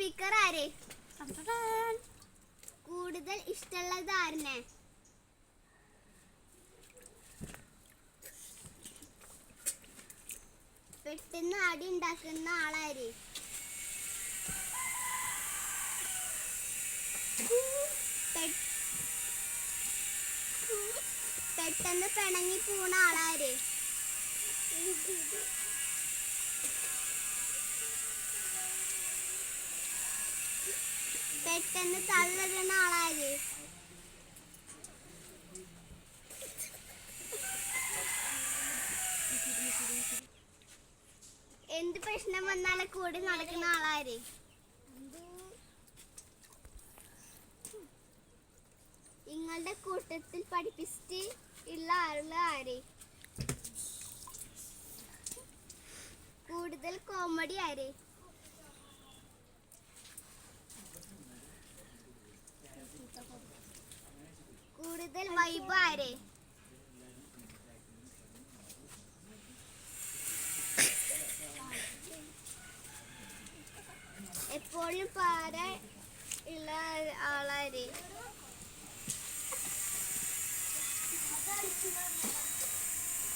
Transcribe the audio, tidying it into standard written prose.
Speaker ആരെ? കൂടുതൽ ഇഷ്ടമുള്ളത് ആരനെ? പെട്ടെന്ന് അടി ഉണ്ടാക്കുന്ന ആളാര്? പെട്ടെന്ന് പിണങ്ങി പോണ ആളാര്? പെട്ടെന്ന് തള്ളിടുന്ന ആളാര്? എന്ത് പ്രശ്നം വന്നാലും കൂടി നടക്കുന്ന ആളാര്? നിങ്ങളുടെ കൂട്ടത്തിൽ പഠിപ്പിച്ചിട്ട് ഉള്ള ആര്? കൂടുതൽ കോമഡി ആര്? കൂടുതൽ വൈബ് ആര്? എപ്പോഴും പാര ഉള്ള